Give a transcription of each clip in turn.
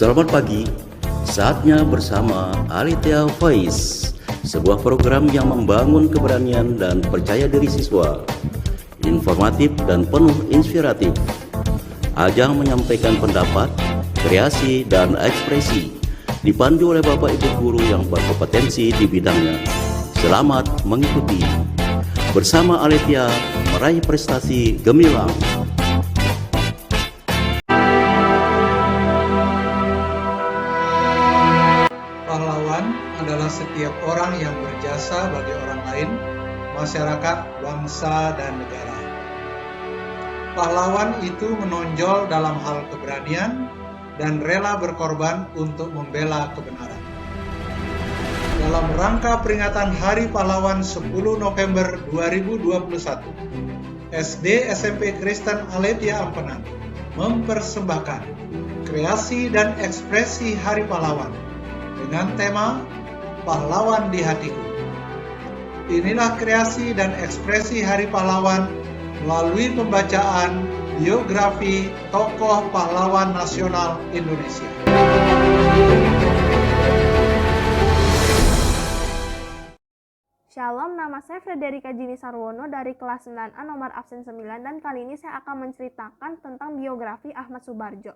Selamat pagi, saatnya bersama Alethea Voice, sebuah program yang membangun keberanian dan percaya diri siswa, informatif dan penuh inspiratif. Ajang menyampaikan pendapat, kreasi, dan ekspresi, dipandu oleh Bapak Ibu Guru yang berkompetensi di bidangnya. Selamat mengikuti. Bersama Alethea, meraih prestasi gemilang. Pahlawan adalah setiap orang yang berjasa bagi orang lain, masyarakat, bangsa, dan negara. Pahlawan itu menonjol dalam hal keberanian dan rela berkorban untuk membela kebenaran. Dalam rangka peringatan Hari Pahlawan 10 November 2021, SD SMP Kristen Alethea Ampenan mempersembahkan kreasi dan ekspresi Hari Pahlawan dengan tema Pahlawan di Hatiku. Inilah kreasi dan ekspresi Hari Pahlawan melalui pembacaan biografi tokoh pahlawan nasional Indonesia. Shalom, nama saya Frederika Jini Sarwono dari kelas 9A nomor absen 9 dan kali ini saya akan menceritakan tentang biografi Ahmad Subarjo.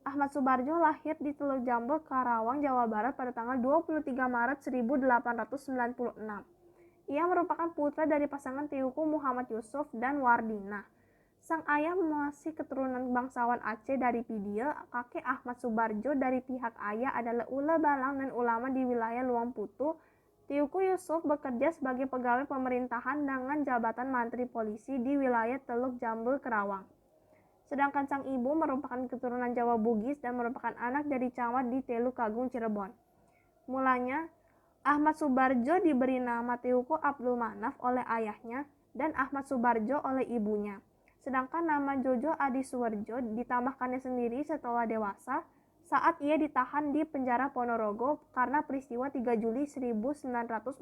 Ahmad Subarjo lahir di Teluk Jambe, Karawang, Jawa Barat pada tanggal 23 Maret 1896. Ia merupakan putra dari pasangan Teuku Muhammad Yusuf dan Wardina. Sang ayah masih keturunan bangsawan Aceh dari Pidie. Kakek Ahmad Subarjo dari pihak ayah adalah ule balang dan ulama di wilayah Luang Putu. Teuku Yusuf bekerja sebagai pegawai pemerintahan dengan jabatan Mantri Polisi di wilayah Teluk Jambe, Karawang. Sedangkan sang ibu merupakan keturunan Jawa Bugis dan merupakan anak dari camat di Teluk Agung, Cirebon. Mulanya, Ahmad Subarjo diberi nama Teuku Abdul Manaf oleh ayahnya dan Ahmad Subarjo oleh ibunya. Sedangkan nama Jojo Adi Suwarjo ditambahkannya sendiri setelah dewasa saat ia ditahan di penjara Ponorogo karena peristiwa 3 Juli 1946.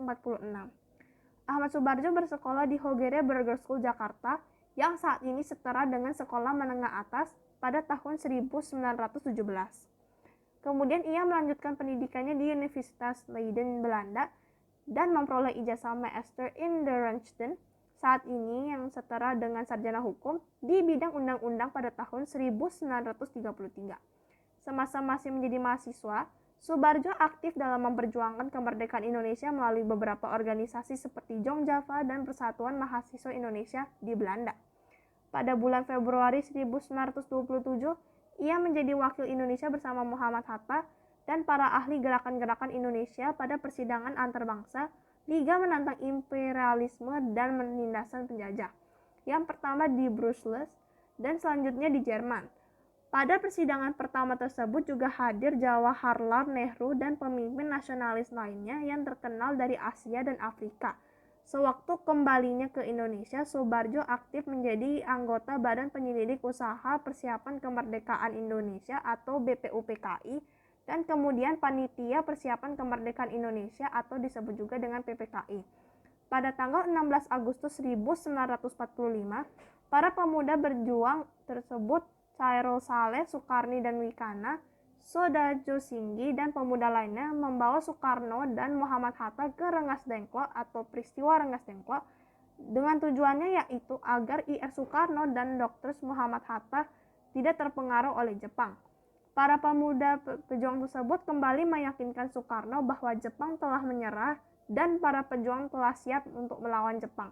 Ahmad Subarjo bersekolah di Hogere Burger School Jakarta yang saat ini setara dengan sekolah menengah atas pada tahun 1917. Kemudian ia melanjutkan pendidikannya di Universitas Leiden, Belanda dan memperoleh ijazah Master in the Rechten saat ini yang setara dengan sarjana hukum di bidang undang-undang pada tahun 1933. Semasa masih menjadi mahasiswa, Subarjo aktif dalam memperjuangkan kemerdekaan Indonesia melalui beberapa organisasi seperti Jong Java dan Persatuan Mahasiswa Indonesia di Belanda. Pada bulan Februari 1927, ia menjadi wakil Indonesia bersama Muhammad Hatta dan para ahli gerakan-gerakan Indonesia pada persidangan antarbangsa Liga Menantang Imperialisme dan Penindasan Penjajah. Yang pertama di Brussels dan selanjutnya di Jerman. Pada persidangan pertama tersebut juga hadir Jawaharlal Nehru dan pemimpin nasionalis lainnya yang terkenal dari Asia dan Afrika. Sewaktu kembalinya ke Indonesia, Subarjo aktif menjadi anggota Badan Penyelidik Usaha Persiapan Kemerdekaan Indonesia atau BPUPKI dan kemudian Panitia Persiapan Kemerdekaan Indonesia atau disebut juga dengan PPKI. Pada tanggal 16 Agustus 1945, para pemuda berjuang tersebut Cairul Saleh, Sukarni dan Wikana, Sodajo Singgi dan pemuda lainnya membawa Soekarno dan Muhammad Hatta ke Rengas Dengklok atau peristiwa Rengas Dengklok dengan tujuannya yaitu agar Ir Soekarno dan Dr. Muhammad Hatta tidak terpengaruh oleh Jepang. Para pemuda pejuang tersebut kembali meyakinkan Soekarno bahwa Jepang telah menyerah dan para pejuang telah siap untuk melawan Jepang.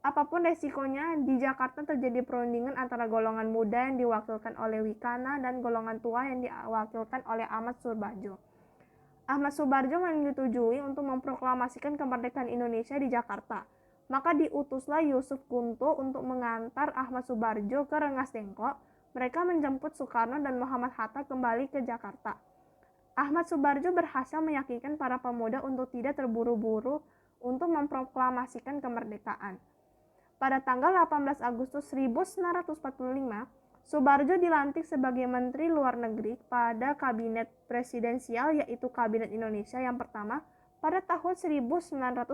Apapun resikonya, di Jakarta terjadi perundingan antara golongan muda yang diwakilkan oleh Wikana dan golongan tua yang diwakilkan oleh Ahmad Subarjo. Ahmad Subarjo menyetujui untuk memproklamasikan kemerdekaan Indonesia di Jakarta. Maka diutuslah Yusuf Kunto untuk mengantar Ahmad Subarjo ke Rengas Dengklok. Mereka menjemput Soekarno dan Muhammad Hatta kembali ke Jakarta. Ahmad Subarjo berhasil meyakinkan para pemuda untuk tidak terburu-buru untuk memproklamasikan kemerdekaan. Pada tanggal 18 Agustus 1945, Subarjo dilantik sebagai Menteri Luar Negeri pada Kabinet Presidensial yaitu Kabinet Indonesia yang pertama pada tahun 1951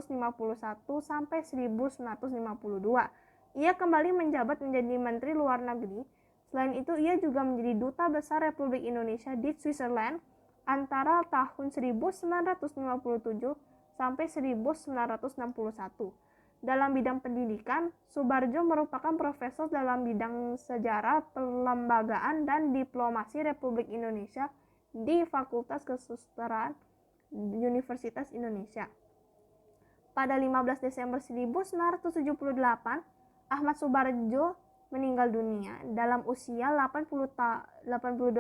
sampai 1952. Ia kembali menjabat menjadi Menteri Luar Negeri Selain itu, ia juga menjadi Duta Besar Republik Indonesia di Switzerland antara tahun 1957 sampai 1961. Dalam bidang pendidikan, Soebardjo merupakan profesor dalam bidang sejarah, pelembagaan, dan diplomasi Republik Indonesia di Fakultas Kesusastraan Universitas Indonesia. Pada 15 Desember 1978, Ahmad Soebardjo meninggal dunia dalam usia 82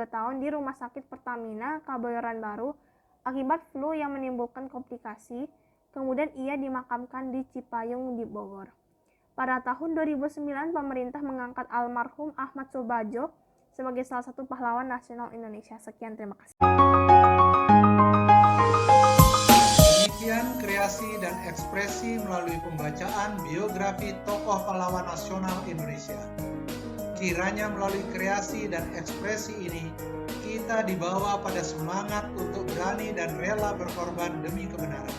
tahun di Rumah Sakit Pertamina Kebayoran Baru akibat flu yang menimbulkan komplikasi. Kemudian ia dimakamkan di Cipayung di Bogor. Pada tahun 2009, pemerintah mengangkat almarhum Ahmad Soebardjo sebagai salah satu pahlawan nasional Indonesia. Sekian, terima kasih. Demikian kreasi dan ekspresi melalui pembacaan biografi tokoh pahlawan nasional Indonesia. Kiranya melalui kreasi dan ekspresi ini, kita dibawa pada semangat untuk berani dan rela berkorban demi kebenaran.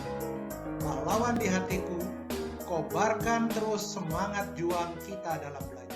Pahlawan di hatiku, kobarkan terus semangat juang kita dalam belajar.